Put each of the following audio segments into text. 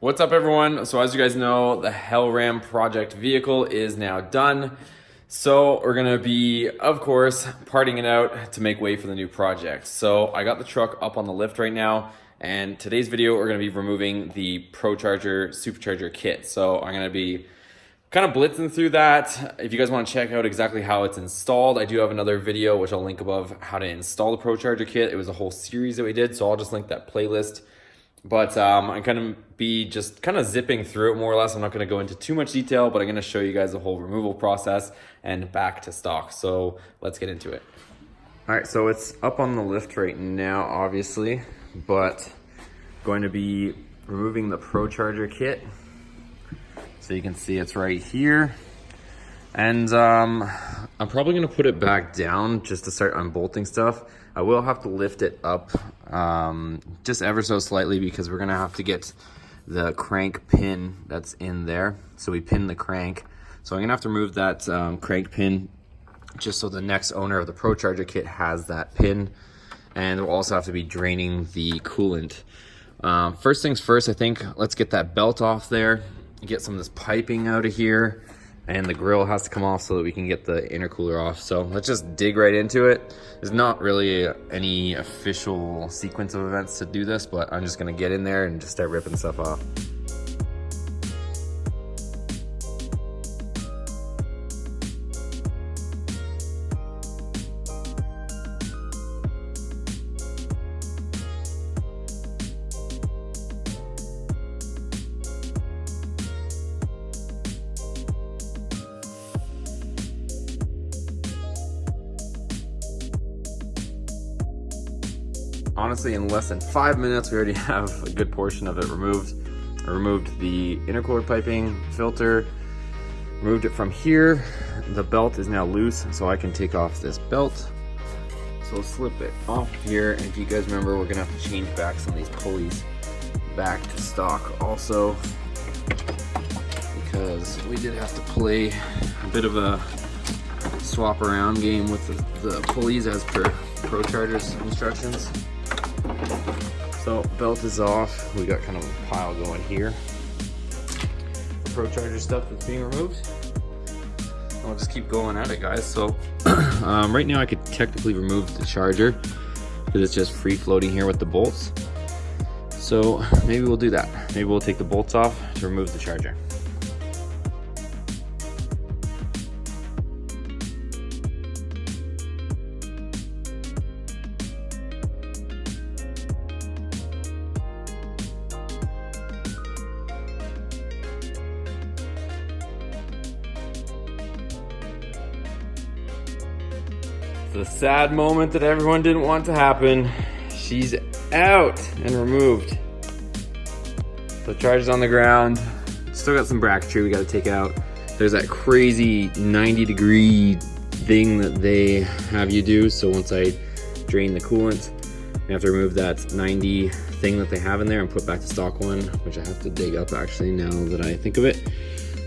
What's up, everyone? So as you guys know, the HellRAM project vehicle is now done. So we're gonna be, of course, parting it out to make way for the new project. So I got the truck up on the lift right now, and today's video we're gonna be removing the procharger supercharger kit. So I'm gonna be kind of blitzing through that. If you guys want to check out exactly how it's installed, I do have another video which I'll link above, how to install the procharger kit. It was a whole series that we did, so I'll just link that playlist. But I'm gonna be just kind of zipping through it more or less. I'm not gonna go into too much detail, but I'm gonna show you guys the whole removal process and back to stock. So let's get into it. All right, so it's up on the lift right now, obviously, but going to be removing the procharger kit. So you can see it's right here. And I'm probably gonna put it back down just to start unbolting stuff. I will have to lift it up just ever so slightly because we're gonna have to get the crank pin that's in there. So we pin the crank. So I'm gonna have to remove that crank pin just so the next owner of the procharger kit has that pin. And we'll also have to be draining the coolant. First things first, I think let's get that belt off there, get some of this piping out of here, and the grill has to come off so that we can get the intercooler off. So let's just dig right into it. There's not really any official sequence of events to do this, but I'm just gonna get in there and just start ripping stuff off. Honestly, in less than 5 minutes, we already have a good portion of it removed. I removed the intercooler piping, filter, removed it from here. The belt is now loose, so I can take off this belt. So we'll slip it off here, and if you guys remember, we're gonna have to change back some of these pulleys back to stock also, because we did have to play a bit of a swap around game with the pulleys as per procharger's instructions. So belt is off. We got kind of a pile going here. The procharger stuff that's being removed. And we'll just keep going at it, guys. So right now I could technically remove the charger because it's just free floating here with the bolts. So maybe we'll do that. Maybe we'll take the bolts off to remove the charger. The sad moment that everyone didn't want to happen. She's out and removed. The charger's on the ground. Still got some bracketry we gotta take out. There's that crazy 90-degree thing that they have you do. So once I drain the coolant, I have to remove that 90 thing that they have in there and put back the stock one, which I have to dig up actually now that I think of it.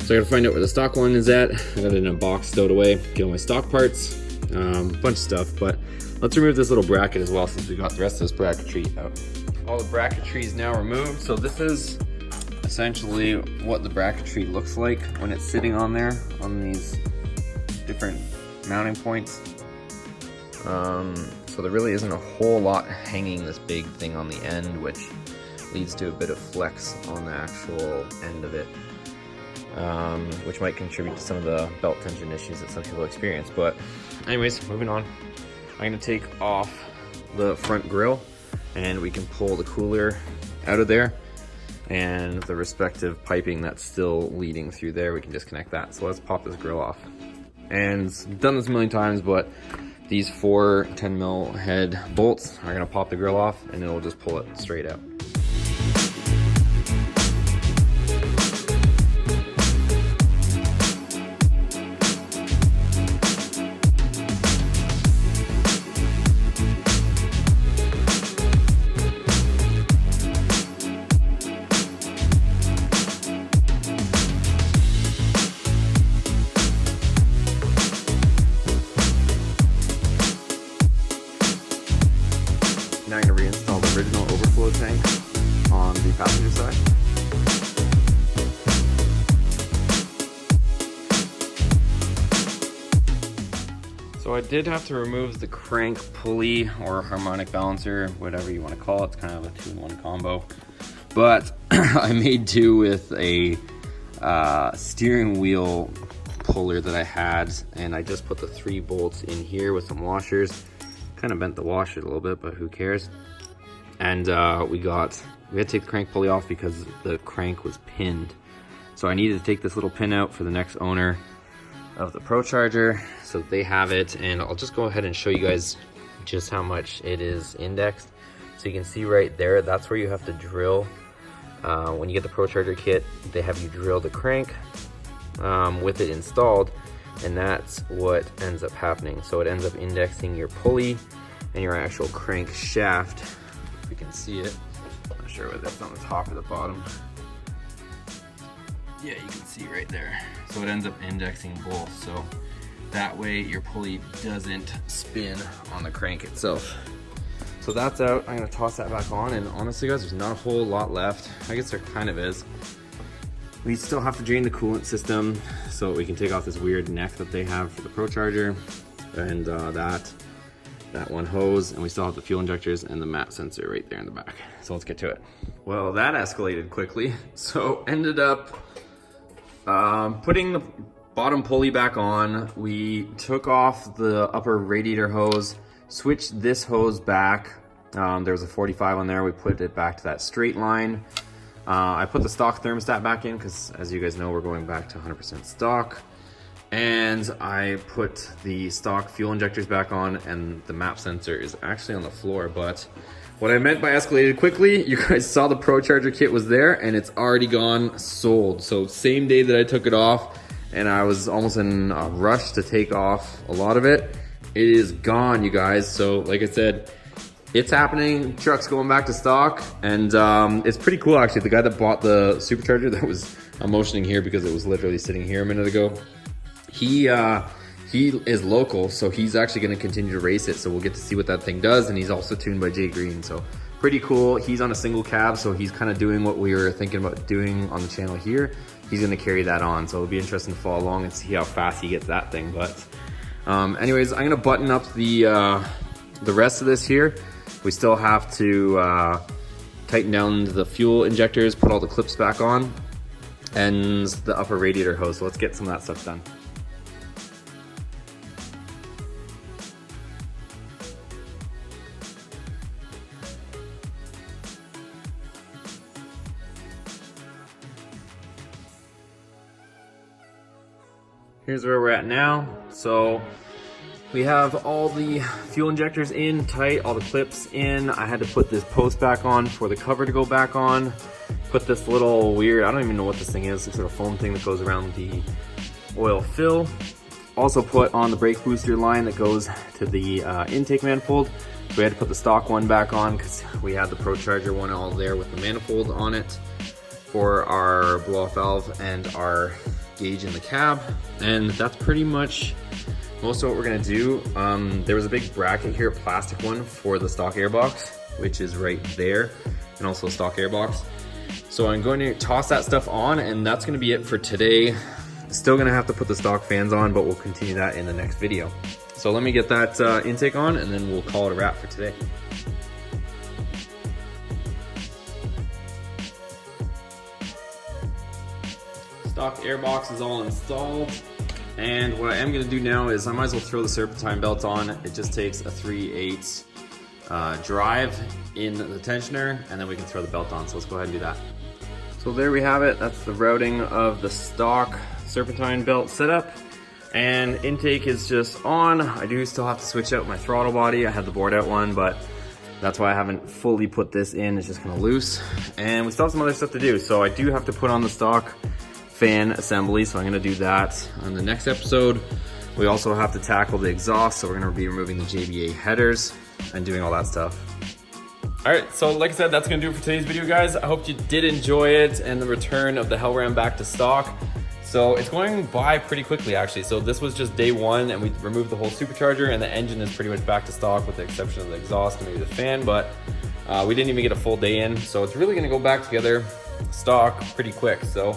So I gotta find out where the stock one is at. I got it in a box stowed away, get all my stock parts. Bunch of stuff, but let's remove this little bracket as well since we got the rest of this bracketry out. All the bracketry is now removed, so this is essentially what the bracketry looks like when it's sitting on there on these different mounting points. So there really isn't a whole lot hanging this big thing on the end, which leads to a bit of flex on the actual end of it, which might contribute to some of the belt tension issues that some people experience. But anyways, moving on. I'm gonna take off the front grille and we can pull the cooler out of there, and the respective piping that's still leading through there, we can disconnect that. So let's pop this grill off. And I've done this a million times, but these 4 10mm head bolts are gonna pop the grill off and it'll just pull it straight out. Now I'm going to reinstall the original overflow tank. So I did have to remove the crank pulley or harmonic balancer, whatever you want to call it. It's kind of a 2-in-1 combo. But I made do with a steering wheel puller that I had, and I just put the 3 bolts in here with some washers. Kind of bent the washer a little bit, but who cares? And we had to take the crank pulley off because the crank was pinned. So I needed to take this little pin out for the next owner of the procharger so that they have it, and I'll just go ahead and show you guys just how much it is indexed. So you can see right there, that's where you have to drill. When you get the procharger kit, they have you drill the crank with it installed, and that's what ends up happening. So it ends up indexing your pulley and your actual crank shaft. If you can see it, I'm not sure whether it's on the top or the bottom. Yeah, you can see right there. So it ends up indexing both, so that way your pulley doesn't spin on the crank itself. So that's out. I'm gonna toss that back on, and honestly guys, there's not a whole lot left. I guess there kind of is. We still have to drain the coolant system so we can take off this weird neck that they have for the procharger, and that one hose, and we still have the fuel injectors and the map sensor right there in the back. So let's get to it. Well, that escalated quickly. So ended up putting the bottom pulley back on. We took off the upper radiator hose, switched this hose back. There was a 45 on there. We put it back to that straight line. I put the stock thermostat back in because, as you guys know, we're going back to 100% stock. And I put the stock fuel injectors back on, and the map sensor is actually on the floor. But what I meant by escalated quickly, you guys saw the procharger kit was there, and it's already gone sold. So same day that I took it off, and I was almost in a rush to take off a lot of it, it is gone, you guys. So like I said, it's happening. Truck's going back to stock, and it's pretty cool actually. The guy that bought the supercharger, that was, I'm motioning here because it was literally sitting here a minute ago. He is local, so he's actually going to continue to race it. So we'll get to see what that thing does, and he's also tuned by Jay Green. So pretty cool. He's on a single cab, so he's kind of doing what we were thinking about doing on the channel here. He's going to carry that on, so it'll be interesting to follow along and see how fast he gets that thing. But anyways, I'm going to button up the rest of this here. We still have to tighten down the fuel injectors, put all the clips back on, and the upper radiator hose. So let's get some of that stuff done. Here's where we're at now. So we have all the fuel injectors in tight, all the clips in. I had to put this post back on for the cover to go back on. Put this little weird, I don't even know what this thing is, some sort of foam thing that goes around the oil fill. Also put on the brake booster line that goes to the intake manifold. We had to put the stock one back on because we had the procharger one all there with the manifold on it for our blow-off valve and our gauge in the cab. And that's pretty much most of what we're gonna do. There was a big bracket here, a plastic one for the stock airbox, which is right there, and also a stock airbox. So I'm going to toss that stuff on, and that's gonna be it for today. Still gonna have to put the stock fans on, but we'll continue that in the next video. So let me get that intake on, and then we'll call it a wrap for today. Stock airbox is all installed. And what I am gonna do now is I might as well throw the serpentine belt on. It just takes a 3/8 drive in the tensioner, and then we can throw the belt on. So let's go ahead and do that. So there we have it. That's the routing of the stock serpentine belt setup. And intake is just on. I do still have to switch out my throttle body. I had the bored out one, but that's why I haven't fully put this in. It's just kind of loose. And we still have some other stuff to do. So I do have to put on the stock fan assembly, so I'm gonna do that on the next episode. We also have to tackle the exhaust, so we're gonna be removing the JBA headers and doing all that stuff. All right, so like I said, that's gonna do it for today's video, guys. I hope you did enjoy it and the return of the HellRAM back to stock. So it's going by pretty quickly, actually. So this was just day one, and we removed the whole supercharger, and the engine is pretty much back to stock with the exception of the exhaust and maybe the fan, but we didn't even get a full day in. So it's really gonna go back together stock pretty quick. So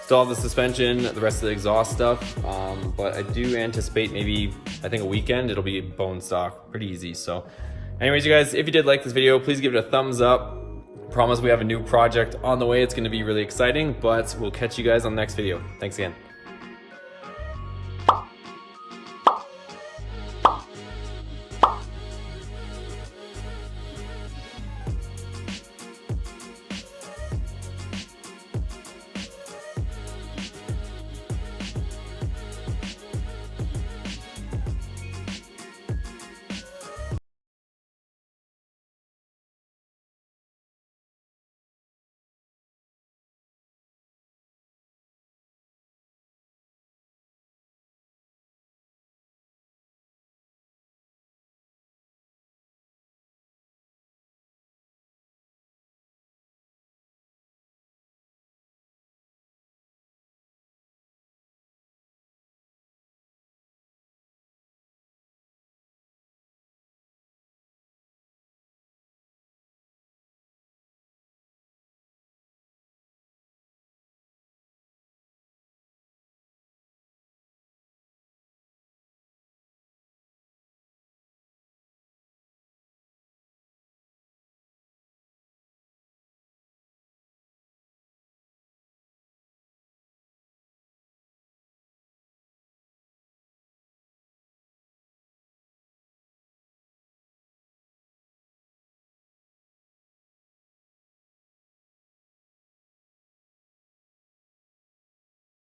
Still have the suspension, the rest of the exhaust stuff, but I do anticipate maybe, I think a weekend, it'll be bone stock, pretty easy. So anyways, you guys, if you did like this video, please give it a thumbs up. Promise we have a new project on the way. It's gonna be really exciting, but we'll catch you guys on the next video. Thanks again.